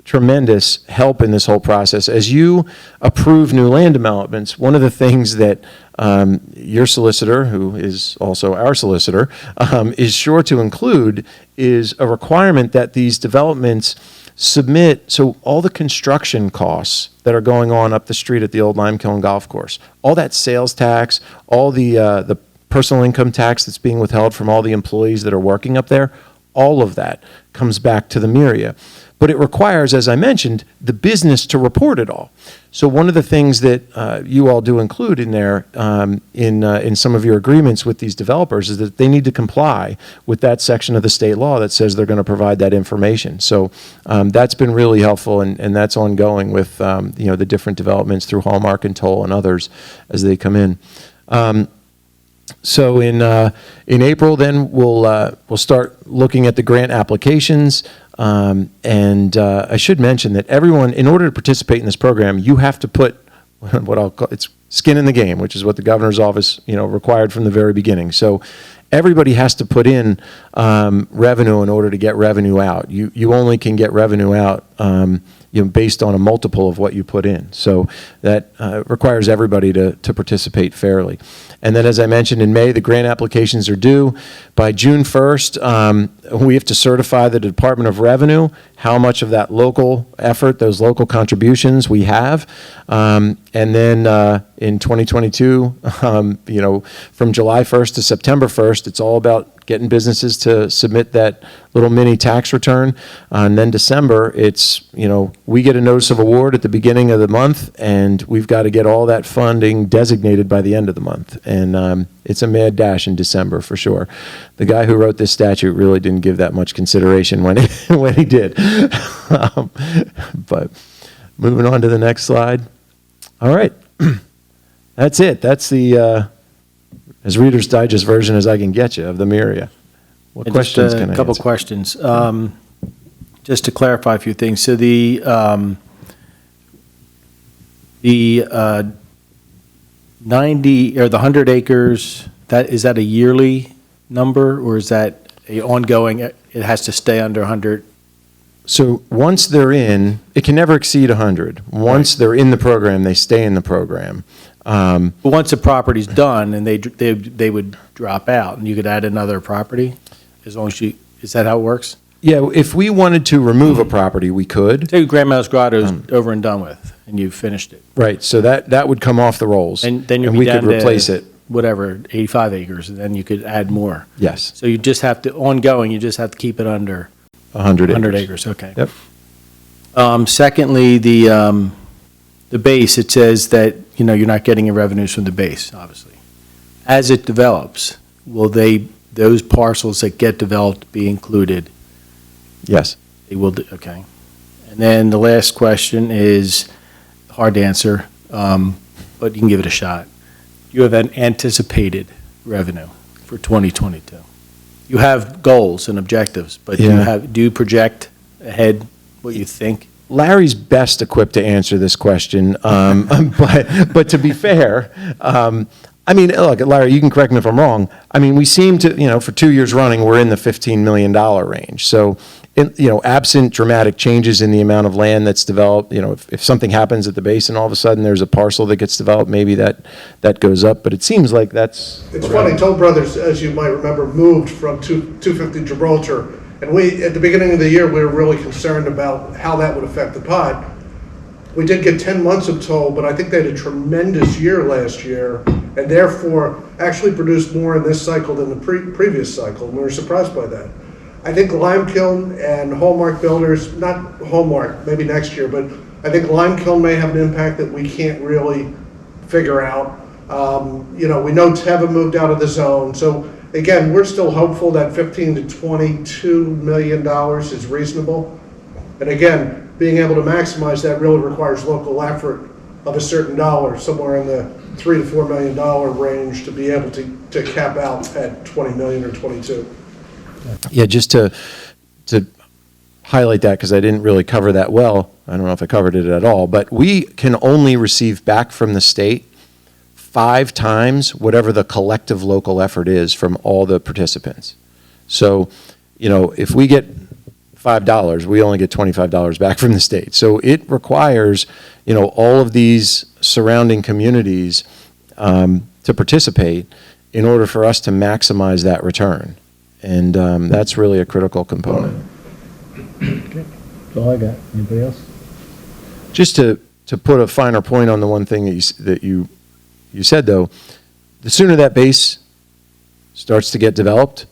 tremendous help in this whole process. As you approve new land developments, one of the things that your solicitor, who is also our solicitor, is sure to include is a requirement that these developments submit, so all the construction costs that are going on up the street at the old Limekiln Golf Course, all that sales tax, all the personal income tax that's being withheld from all the employees that are working up there, all of that comes back to the MIRIA. But it requires, as I mentioned, the business to report it all. So one of the things that you all do include in there, in some of your agreements with these developers, is that they need to comply with that section of the state law that says they're going to provide that information. So that's been really helpful, and that's ongoing with the different developments through Hallmark and Toll and others as they come in. So in April, then we'll start looking at the grant applications. And I should mention that everyone, in order to participate in this program, you have to put what I'll call it's skin in the game, which is what the governor's office required from the very beginning. So everybody has to put in revenue in order to get revenue out. You only can get revenue out based on a multiple of what you put in. So that requires everybody to participate fairly. And then, as I mentioned, in May, the grant applications are due. By June 1st, we have to certify the Department of Revenue how much of that local effort, those local contributions we have. And then in 2022, from July 1st to September 1st, it's all about getting businesses to submit that little mini tax return. And then December, it's, we get a notice of award at the beginning of the month, and we've got to get all that funding designated by the end of the month. And it's a mad dash in December for sure. The guy who wrote this statute really didn't give that much consideration when he did. But moving on to the next slide. All right. That's it. That's the as Reader's Digest version as I can get you of the MIRIA. What questions can I answer? A couple questions. Just to clarify a few things. So the 90 or the 100 acres, is that a yearly number, or is that a ongoing, it has to stay under 100? So once they're in, it can never exceed 100. Once they're in the program, they stay in the program. But once the property's done, and they would drop out, and you could add another property, as long as is that how it works? Yeah, if we wanted to remove a property, we could. Say Grandma's Grotto's over and done with, and you've finished it. Right, so that would come off the rolls. And then we could replace it. Whatever, 85 acres, and then you could add more. Yes. So you just have to, ongoing, you just have to keep it under 100 acres. Okay. Yep. Secondly, the base, it says that, you're not getting your revenues from the base, obviously. As it develops, will those parcels that get developed be included? Yes. They will, okay. And then the last question is hard to answer, but you can give it a shot. You have an anticipated revenue for 2022. You have goals and objectives, but do you project ahead what you think? Larry's best equipped to answer this question, but to be fair, look, Larry, you can correct me if I'm wrong. We seem to, for 2 years running, we're in the $15 million range. So, absent dramatic changes in the amount of land that's developed, if something happens at the base and all of a sudden there's a parcel that gets developed, maybe that goes up. But it seems like that's... It's funny, Toll Brothers, as you might remember, moved from 250 Gibraltar. And at the beginning of the year, we were really concerned about how that would affect the pod. We did get 10 months of toll, but I think they had a tremendous year last year, and therefore actually produced more in this cycle than the previous cycle, and we were surprised by that. I think Limekiln and Hallmark Builders, not Hallmark, maybe next year, but I think Limekiln may have an impact that we can't really figure out. We know Teva moved out of the zone, so again, we're still hopeful that $15 to $22 million is reasonable. And again, being able to maximize that really requires local effort of a certain dollar, somewhere in the $3 to $4 million range, to be able to cap out at 20 million or 22. Yeah, just to highlight that, because I didn't really cover that well. I don't know if I covered it at all, but we can only receive back from the state 5 times whatever the collective local effort is from all the participants. So, if we get $5. We only get $25 back from the state. So it requires, all of these surrounding communities to participate in order for us to maximize that return. And that's really a critical component. That's all I got. Anybody else? Just to put a finer point on the one thing that you said, though, the sooner that base starts to get developed,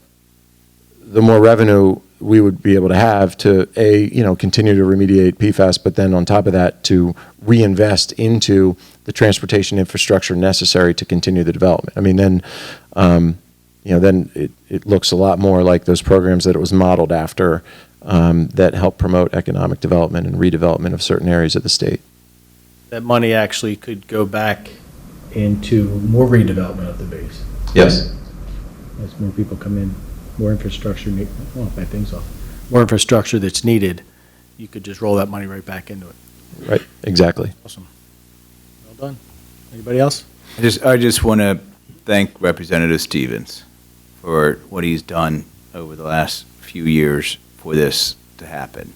the more revenue we would be able to have to, continue to remediate PFAS, but then on top of that, to reinvest into the transportation infrastructure necessary to continue the development. I mean, then, then it looks a lot more like those programs that it was modeled after that help promote economic development and redevelopment of certain areas of the state. That money actually could go back. Into more redevelopment of the base. Yes. As more people come in, more infrastructure, buy things off. More infrastructure that's needed, you could just roll that money right back into it. Right, exactly. Awesome. Well done. Anybody else? I just want to thank Representative Stevens for what he's done over the last few years for this to happen.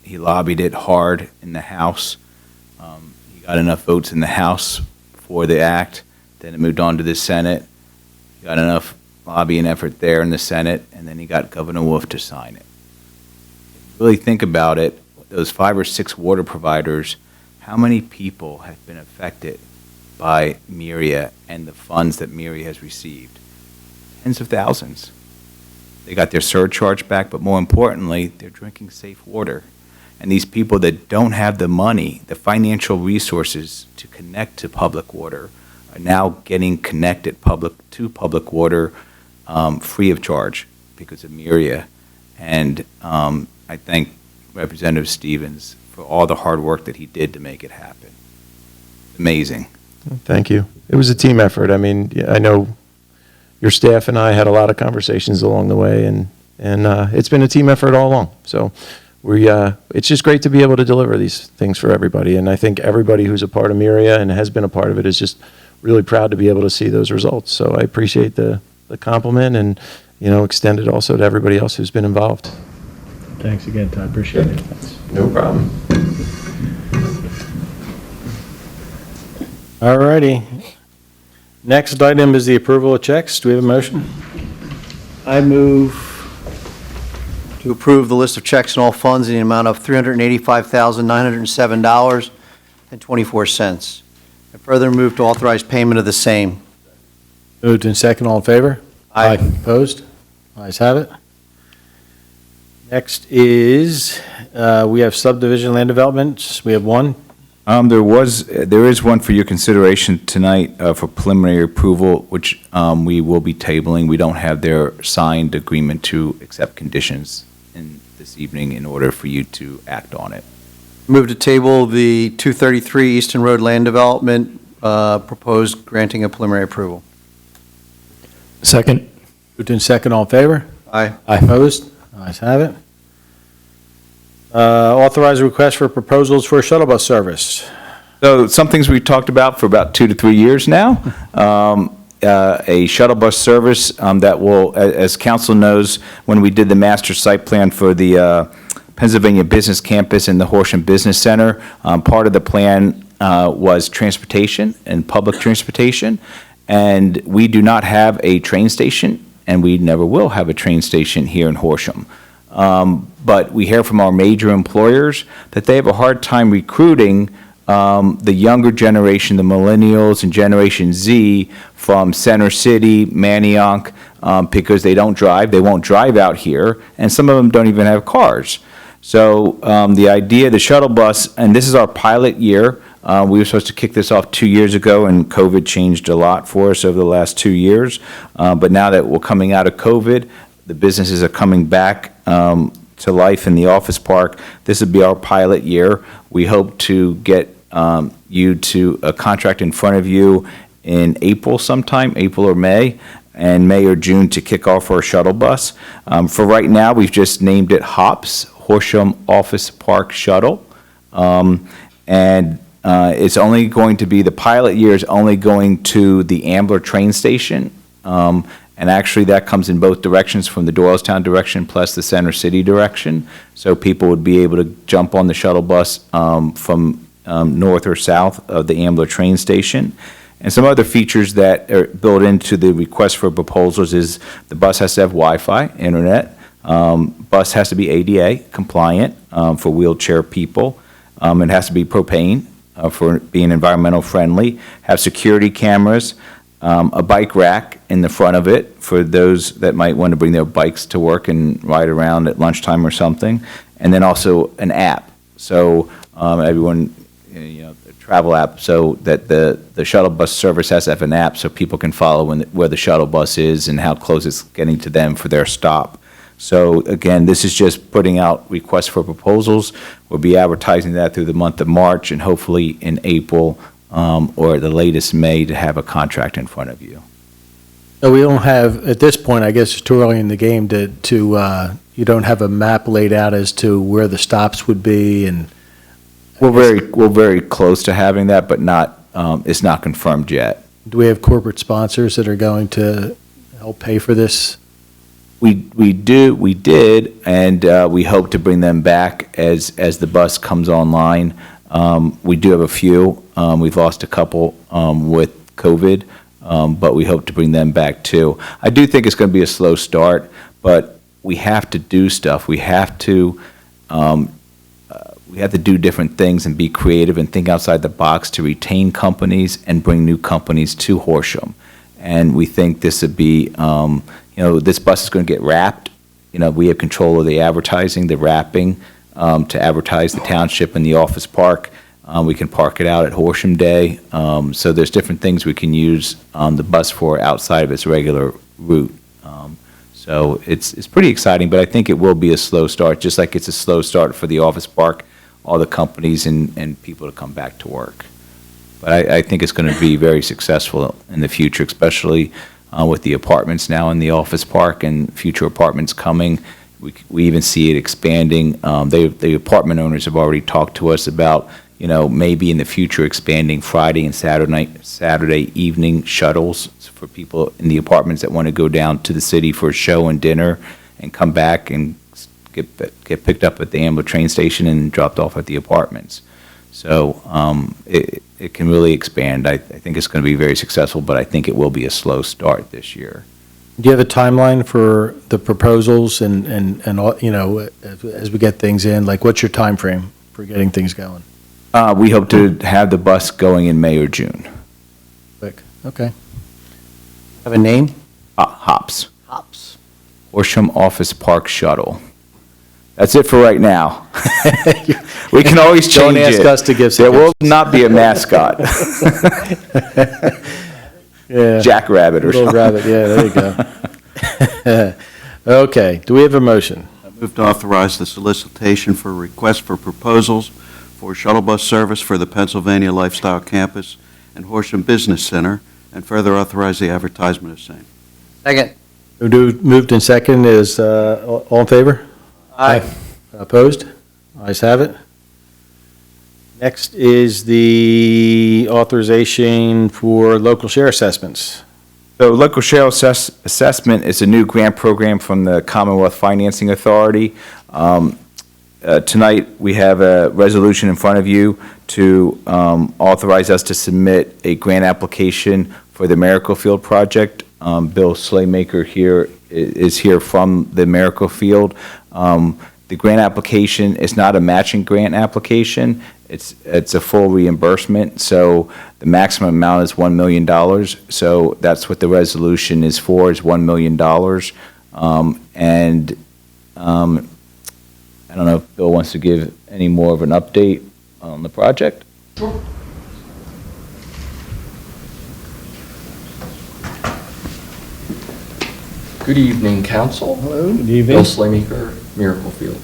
He lobbied it hard in the House. He got enough votes in the House for the act. Then it moved on to the Senate. He got enough lobbying effort there in the Senate, and then he got Governor Wolf to sign it. Really think about it, those 5 or 6 water providers, how many people have been affected by MIRIA and the funds that MIRIA has received? Tens of thousands. They got their surcharge back, but more importantly, they're drinking safe water. And these people that don't have the money, the financial resources to connect to public water, are now getting connected to public water free of charge because of MIRIA. And I thank Representative Stevens for all the hard work that he did to make it happen. Amazing. Thank you. It was a team effort. I mean, I know your staff and I had a lot of conversations along the way, and it's been a team effort all along. So it's just great to be able to deliver these things for everybody. And I think everybody who's a part of MIRIA and has been a part of it is just really proud to be able to see those results. So I appreciate the compliment and, extend it also to everybody else who's been involved. Thanks again, Todd. Appreciate it. No problem. All righty. Next item is the approval of checks. Do we have a motion? I move to approve the list of checks and all funds in the amount of $385,907.24. I further move to authorize payment of the same. Moved in second, all in favor? Aye. Opposed? Ayes have it. Next is, we have subdivision land development. We have one. There is one for your consideration tonight for preliminary approval, which we will be tabling. We don't have their signed agreement to accept conditions this evening in order for you to act on it. Move to table the 233 Easton Road land development, proposed granting a preliminary approval. Second. Moved in second, all in favor? Aye. Opposed? Ayes have it. Authorize a request for proposals for a shuttle bus service. So some things we've talked about for about 2 to 3 years now. A shuttle bus service that will, as council knows, when we did the master site plan for the Pennsylvania Business Campus and the Horsham Business Center, part of the plan was transportation and public transportation. And we do not have a train station, and we never will have a train station here in Horsham. But we hear from our major employers that they have a hard time recruiting the younger generation, the millennials and Generation Z from Center City, Manayunk, because they don't drive, they won't drive out here, and some of them don't even have cars. So the idea, the shuttle bus, and this is our pilot year. We were supposed to kick this off 2 years ago, and COVID changed a lot for us over the last 2 years. But now that we're coming out of COVID, the businesses are coming back to life in the office park. This would be our pilot year. We hope to get you to a contract in front of you in April sometime, April or May, and May or June to kick off our shuttle bus. For right now, we've just named it HOPS, Horsham Office Park Shuttle. And it's only going to be, the pilot year is only going to the Ambler train station And actually, that comes in both directions, from the Doylestown direction plus the Center City direction. So people would be able to jump on the shuttle bus from north or south of the Ambler train station. And some other features that are built into the request for proposals is the bus has to have Wi-Fi, internet. Bus has to be ADA compliant for wheelchair people. It has to be propane for being environmental friendly. Have security cameras. A bike rack in the front of it for those that might want to bring their bikes to work and ride around at lunchtime or something. And then also an app. So everyone, a travel app, so that the shuttle bus service has to have an app so people can follow where the shuttle bus is and how close it's getting to them for their stop. So again, this is just putting out requests for proposals. We'll be advertising that through the month of March and hopefully in April or the latest May to have a contract in front of you. So we don't have, at this point, I guess it's too early in the game to you don't have a map laid out as to where the stops would be, and We're very close to having that, but not, it's not confirmed yet. do we have corporate sponsors that are going to help pay for this? We did, and we hope to bring them back as the bus comes online. We do have a few. We've lost a couple with COVID, but we hope to bring them back too. I do think it's going to be a slow start, but we have to do stuff. We have to do different things and be creative and think outside the box to retain companies and bring new companies to Horsham. And we think this would be, this bus is going to get wrapped. We have control of the advertising, the wrapping, to advertise the township and the office park. We can park it out at Horsham Day. So there's different things we can use the bus for outside of its regular route. So it's pretty exciting, but I think it will be a slow start, just like it's a slow start for the office park, all the companies and people to come back to work. But I think it's going to be very successful in the future, especially with the apartments now in the office park and future apartments coming. We even see it expanding. The apartment owners have already talked to us about, maybe in the future expanding Friday and Saturday evening shuttles for people in the apartments that want to go down to the city for a show and dinner and come back and get picked up at the Ambler train station and dropped off at the apartments. So it can really expand. I think it's going to be very successful, but I think it will be a slow start this year. Do you have a timeline for the proposals and as we get things in? Like, what's your time frame for getting things going? We hope to have the bus going in May or June. Quick, okay. Have a name? Hops. Hops. Horsham Office Park Shuttle. That's it for right now. We can always change it. Don't ask us to give There will not be a mascot. Yeah. Jack Rabbit or Little something. rabbit, yeah, there you go. Okay, do we have a motion? I move to authorize the solicitation for requests for proposals for shuttle bus service for the Pennsylvania Lifestyle Campus and Horsham Business Center, and further authorize the advertisement of same. Second. Moved in second, is all in favor? Aye. Opposed? Ayes have it. Next is the authorization for local share assessments. So local share assessment is a new grant program from the Commonwealth Financing Authority. Tonight, we have a resolution in front of you to authorize us to submit a grant application for the Miracle Field project. Bill Slaymaker is here from the Miracle Field. The grant application is not a matching grant application. It's a full reimbursement, so the maximum amount is $1 million. So that's what the resolution is for, is $1 million. I don't know if Bill wants to give any more of an update on the project. Sure. Good evening, Council. Hello, good Bill Slaymaker, Miracle Field.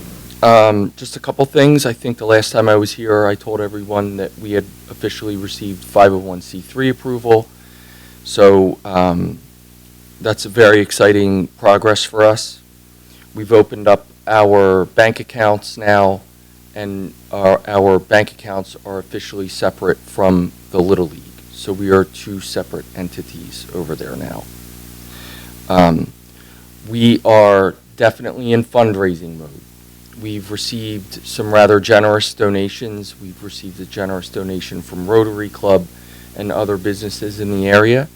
Just a couple things. I think the last time I was here, I told everyone that we had officially received 501c3 approval. So that's a very exciting progress for us. We've opened up our bank accounts now, and our bank accounts are officially separate from the Little League. So we are two separate entities over there now. We are definitely in fundraising mode. We've received some rather generous donations. We've received a generous donation from Rotary Club and other businesses in the area.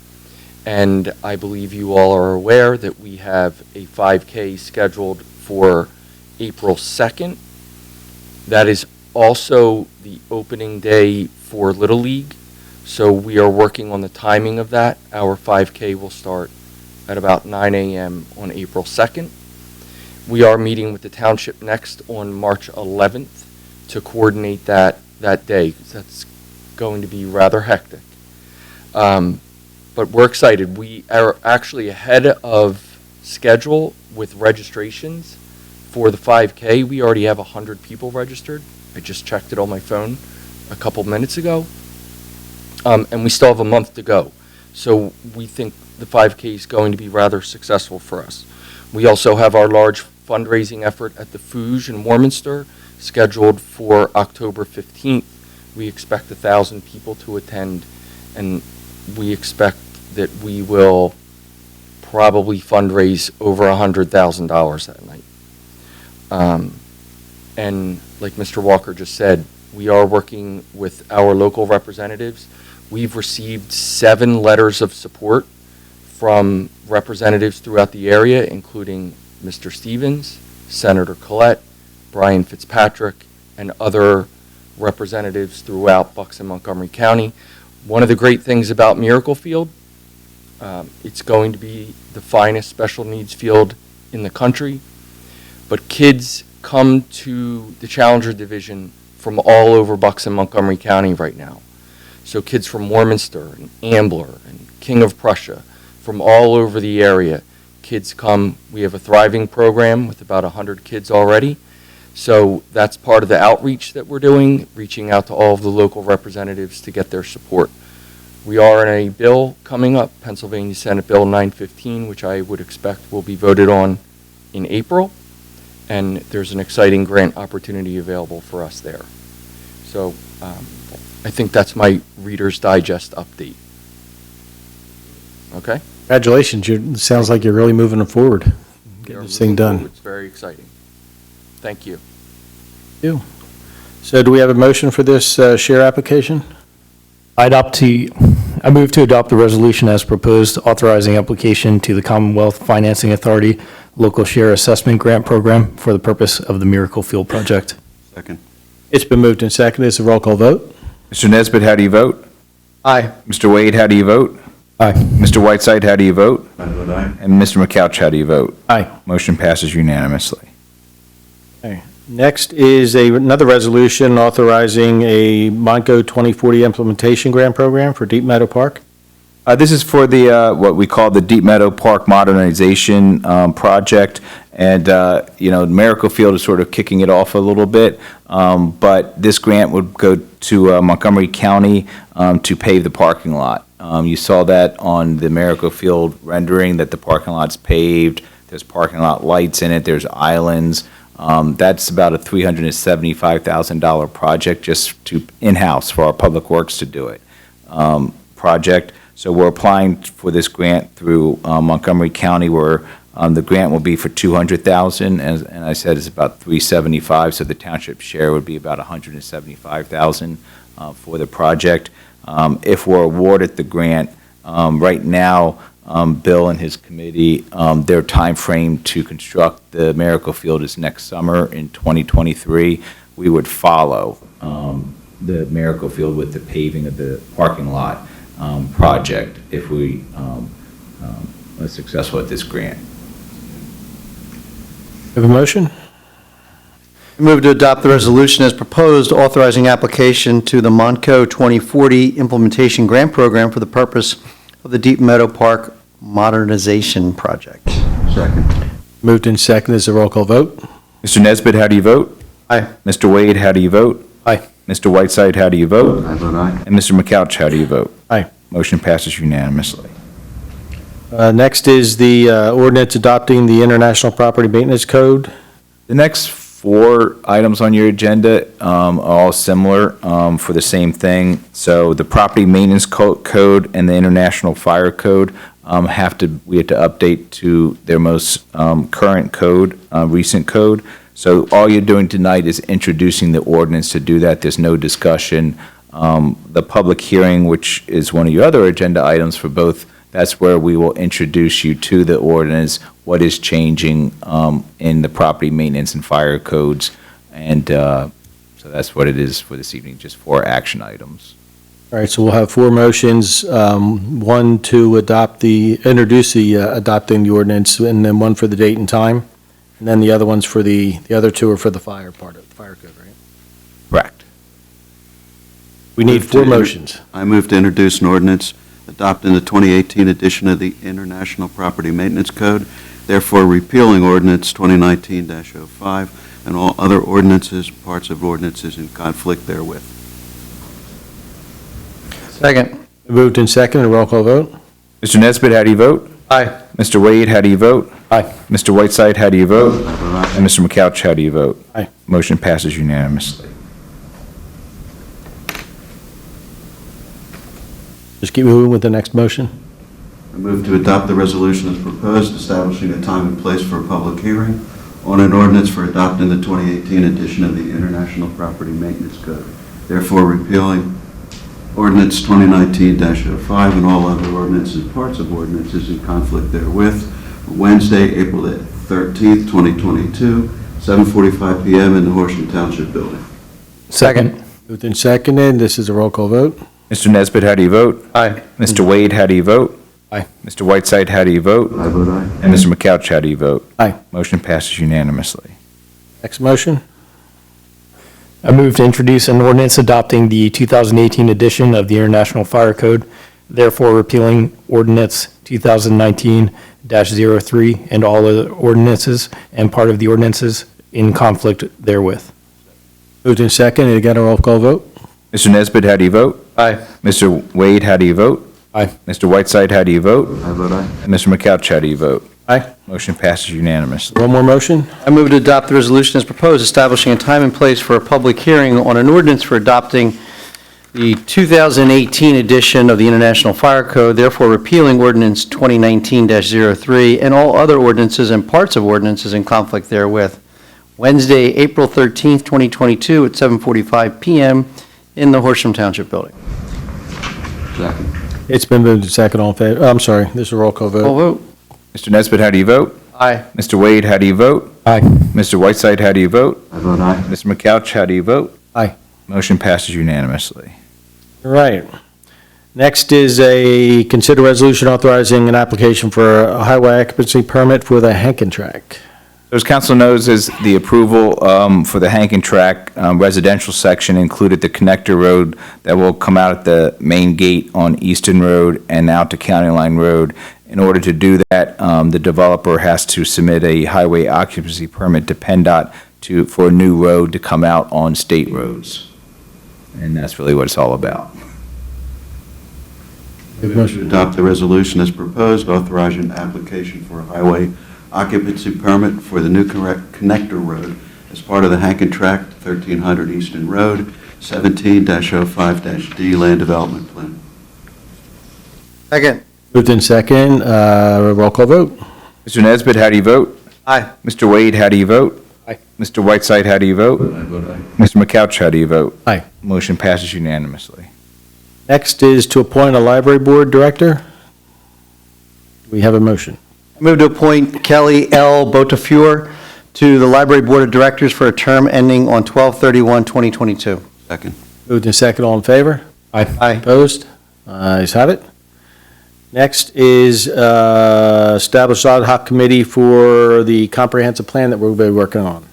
And I believe you all are aware that we have a 5K scheduled for April 2nd. That is also the opening day for Little League. So we are working on the timing of that. Our 5K will start at about 9 a.m. on April 2nd. We are meeting with the township next on March 11th to coordinate that day, 'cause that's going to be rather hectic. But we're excited. We are actually ahead of schedule with registrations for the 5K. We already have 100 people registered. I just checked it on my phone a couple minutes ago. And we still have a month to go. So we think the 5K is going to be rather successful for us. We also have our large fundraising effort at the Fouge in Warminster scheduled for October 15th. We expect 1,000 people to attend, and we expect that we will probably fundraise over $100,000 that night. And like Mr. Walker just said, we are working with our local representatives. We've received 7 letters of support from representatives throughout the area, including Mr. Stevens, Senator Collette, Brian Fitzpatrick, and other representatives throughout Bucks and Montgomery County. One of the great things about Miracle Field, it's going to be the finest special needs field in the country, but kids come to the Challenger Division from all over Bucks and Montgomery County right now. So kids from Warminster and Ambler and King of Prussia, from all over the area, kids come. We have a thriving program with about 100 kids already. So that's part of the outreach that we're doing, reaching out to all of the local representatives to get their support. We are in a bill coming up, Pennsylvania Senate Bill 915, which I would expect will be voted on in April. And there's an exciting grant opportunity available for us there. So I think that's my Reader's Digest update. Okay? Congratulations. It sounds like you're really moving forward, getting this thing done. It's very exciting. Thank you. So do we have a motion for this share application? I move to adopt the resolution as proposed, authorizing application to the Commonwealth Financing Authority Local Share Assessment Grant Program for the purpose of the Miracle Field project. Second. It's been moved and seconded. It's a roll call vote. Mr. Nesbitt, how do you vote? Aye. Mr. Wade, how do you vote? Aye. Mr. Whiteside, how do you vote? I vote aye. And Mr. McCouch, how do you vote? Aye. Motion passes unanimously. Okay. Next is another resolution authorizing a Monco 2040 implementation grant program for Deep Meadow Park. This is for the, what we call the Deep Meadow Park Modernization Project. And, Miracle Field is sort of kicking it off a little bit. But this grant would go to Montgomery County to pave the parking lot. You saw that on the Miracle Field rendering, that the parking lot's paved. There's parking lot lights in it. There's islands. That's about a $375,000 project just to in-house for our public works to do it. Project. So we're applying for this grant through Montgomery County, where the grant will be for $200,000, and I said it's about $375,000. So the township share would be about $175,000 for the project. If we're awarded the grant, right now, Bill and his committee, their time frame to construct the Miracle Field is next summer in 2023. We would follow the Miracle Field with the paving of the parking lot project if we are successful at this grant. Have a motion? I move to adopt the resolution as proposed, authorizing application to the Monco 2040 Implementation Grant Program for the purpose of the Deep Meadow Park Modernization Project. Second. Moved and seconded. Is a roll call vote? Mr. Nesbitt, how do you vote? Aye. Mr. Wade, how do you vote? Aye. Mr. Whiteside, how do you vote? I vote aye. And Mr. McCouch, how do you vote? Aye. Motion passes unanimously. Next is the ordinance adopting the International Property Maintenance Code. The next 4 items on your agenda are all similar for the same thing. So the Property Maintenance Code and the International Fire Code, we have to update to their most current code, recent code. So all you're doing tonight is introducing the ordinance to do that. There's no discussion. The public hearing, which is one of your other agenda items for both, that's where we will introduce you to the ordinance, what is changing in the property maintenance and fire codes. And so that's what it is for this evening, just 4 action items. All right, so we'll have 4 motions, one to introduce the adopting the ordinance, and then one for the date and time, and then the other ones for the other 2 are for the fire part of the fire code, right? Correct. We need 4 motions. I move to introduce an ordinance adopting the 2018 edition of the International Property Maintenance Code, therefore repealing ordinance 2019-05 and all other ordinances, parts of ordinances in conflict therewith. Second. Moved and seconded, roll call vote? Mr. Nesbitt, how do you vote? Aye. Mr. Wade, how do you vote? Aye. Mr. Whiteside, how do you vote? I vote aye. And Mr. McCouch, how do you vote? Aye. Motion passes unanimously. Just keep moving with the next motion. I move to adopt the resolution as proposed, establishing a time and place for a public hearing on an ordinance for adopting the 2018 edition of the International Property Maintenance Code, therefore repealing ordinance 2019-05 and all other ordinances, parts of ordinances in conflict therewith, Wednesday, April the 13th, 2022, 7:45 p.m. in the Horsham Township building. Second. Moved and seconded, this is a roll call vote? Mr. Nesbitt, how do you vote? Aye. Mr. Wade, how do you vote? Aye. Mr. Whiteside, how do you vote? I vote aye. And Mr. McCouch, how do you vote? Aye. Motion passes unanimously. Next motion? I move to introduce an ordinance adopting the 2018 edition of the International Fire Code, therefore repealing ordinance 2019-03 and all other ordinances and part of the ordinances in conflict therewith. Moved and seconded, again a roll call vote? Mr. Nesbitt, how do you vote? Aye. Mr. Wade, how do you vote? Aye. Mr. Whiteside, how do you vote? I vote aye. And Mr. McCouch, how do you vote? Aye. Motion passes unanimously. One more motion? I move to adopt the resolution as proposed, establishing a time and place for a public hearing on an ordinance for adopting the 2018 edition of the International Fire Code, therefore repealing ordinance 2019-03 and all other ordinances and parts of ordinances in conflict therewith, Wednesday, April 13th, 2022 at 7:45 p.m. in the Horsham Township building. Second. It's been moved and seconded, all in favor, I'm sorry, this is a roll call Full vote. vote. Mr. Nesbitt, how do you vote? Aye. Mr. Wade, how do you vote? Aye. Mr. Whiteside, how do you vote? I vote aye. Mr. McCouch, how do you vote? Aye. Motion passes unanimously. All right. Next is a consider resolution authorizing an application for a highway occupancy permit for the Hankin Track. So as council knows, is the approval for the Hankin Track residential section included the connector road that will come out at the main gate on Easton Road and out to County Line Road. In order to do that, the developer has to submit a highway occupancy permit to PennDOT for a new road to come out on state roads. And that's really what it's all about. I move to adopt the resolution as proposed, authorizing application for a highway occupancy permit for the new connector road as part of the Hankin Tract, 1300 Easton Road, 17-05-D Land Development Plan. Second. Moved in second, roll call vote? Mr. Nesbitt, how do you vote? Aye. Mr. Wade, how do you vote? Aye. Mr. Whiteside, how do you vote? I vote aye. Mr. McCouch, how do you vote? Aye. Motion passes unanimously. Next is to appoint a library board director. Do we have a motion? I move to appoint Kelly L. Botafuor to the Library Board of Directors for a term ending on 12/31/2022. Second. Moved in second, all in favor? Aye. Aye. Opposed? Ayes have it. Next is establish ad hoc committee for the comprehensive plan that we'll be working on.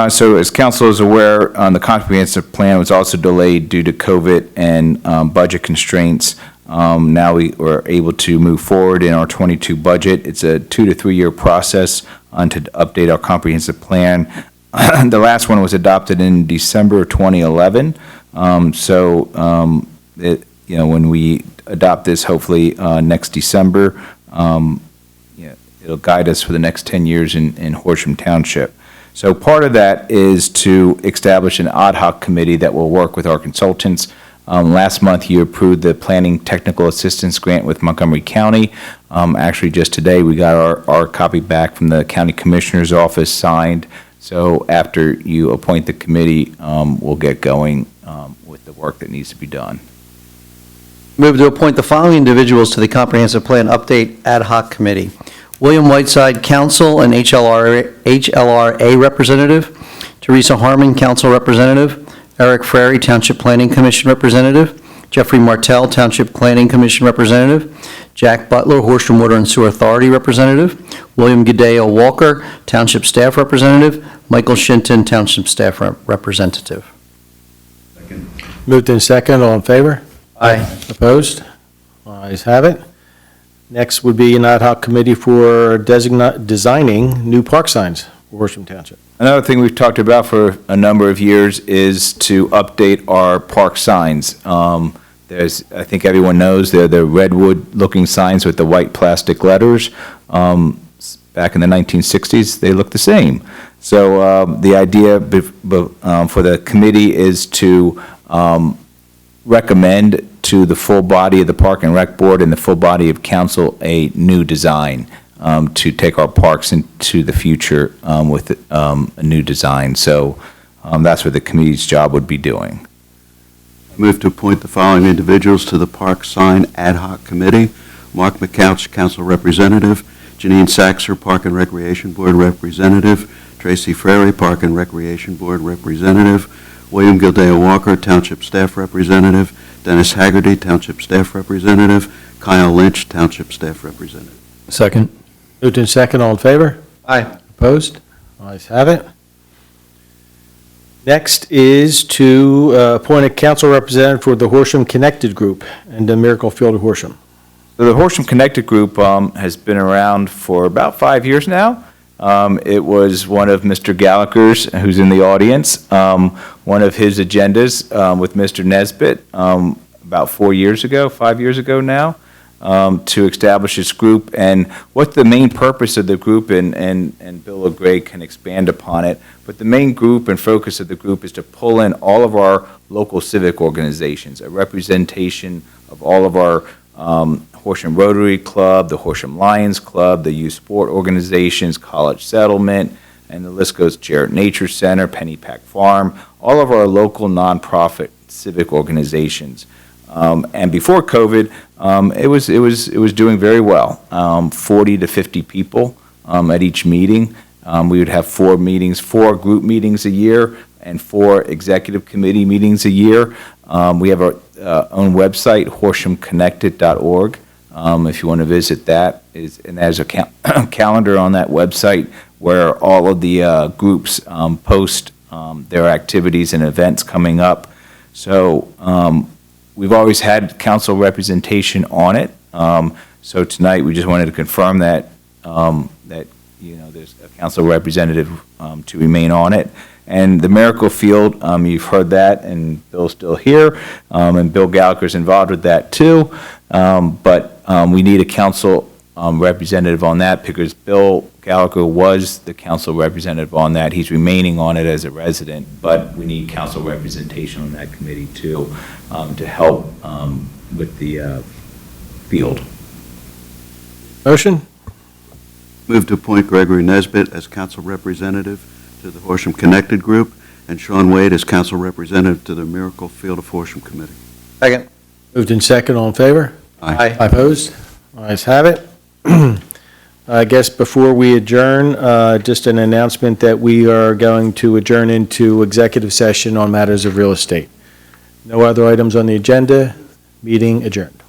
So as council is aware, the comprehensive plan was also delayed due to COVID and budget constraints. Now we were able to move forward in our 22 budget. It's a 2 to 3 year process to update our comprehensive plan. The last one was adopted in December of 2011. When we adopt this, hopefully next December, it'll guide us for the next 10 years in Horsham Township. So part of that is to establish an ad hoc committee that will work with our consultants Last month, you approved the Planning Technical Assistance Grant with Montgomery County. Actually, just today, we got our copy back from the County Commissioner's Office signed. So after you appoint the committee, we'll get going with the work that needs to be done. Move to appoint the following individuals to the Comprehensive Plan Update Ad Hoc Committee. William Whiteside, Council and HLRA Representative. Teresa Harmon, Council Representative. Eric Frary, Township Planning Commission Representative. Jeffrey Martell, Township Planning Commission Representative. Jack Butler, Horsham Water and Sewer Authority Representative. William Gadeo Walker, Township Staff Representative. Michael Shinton, Township Staff Representative. Moved in second, all in favor? Aye. Opposed? Ayes have it. Next would be an ad hoc committee for designing new park signs for Horsham Township. Another thing we've talked about for a number of years is to update our park signs. I think everyone knows, they're the redwood-looking signs with the white plastic letters. Back in the 1960s, they looked the same. So the idea for the committee is to recommend to the full body of the Park and Rec Board and the full body of council a new design to take our parks into the future with a new design. So that's what the committee's job would be doing. I move to appoint the following individuals to the Park Sign Ad Hoc Committee. Mark McCouch, Council Representative. Janine Saxer, Park and Recreation Board Representative. Tracy Frary, Park and Recreation Board Representative. William Gildea Walker, Township Staff Representative. Dennis Haggerty, Township Staff Representative. Kyle Lynch, Township Staff Representative. Second. Moved in second, all in favor? Aye. Opposed? Ayes have it. Next is to appoint a council representative for the Horsham Connected Group and the Miracle Field of Horsham. So the Horsham Connected Group has been around for about 5 years now. It was one of Mr. Gallagher's, who's in the audience, one of his agendas with Mr. Nesbitt about 5 years ago now, to establish this group. And what the main purpose of the group, and Bill O'Grady can expand upon it, but the main group and focus of the group is to pull in all of our local civic organizations, a representation of all of our Horsham Rotary Club, the Horsham Lions Club, the youth sport organizations, College Settlement, and the list goes, Jarrett Nature Center, Pennypack Farm, all of our local nonprofit civic organizations. And before COVID, it was doing very well. 40 to 50 people at each meeting. We would have 4 group meetings a year, and 4 executive committee meetings a year. We have our own website, horshamconnected.org. If you want to visit that, and there's a calendar on that website where all of the groups post their activities and events coming up. So we've always had council representation on it. So tonight we just wanted to confirm that there's a council representative to remain on it. And the Miracle Field, you've heard that, and Bill's still here, and Bill Gallagher's involved with that too. But we need a council representative on that because Bill Gallagher was the council representative on that. He's remaining on it as a resident, but we need council representation on that committee too to help with the field. Motion? Move to appoint Gregory Nesbitt as council representative to the Horsham Connected Group and Sean Wade as council representative to the Miracle Field of Horsham Committee. Second. Moved in second, all in favor? Aye. Opposed? Ayes have it. I guess before we adjourn, just an announcement that we are going to adjourn into executive session on matters of real estate. No other items on the agenda. Meeting adjourned.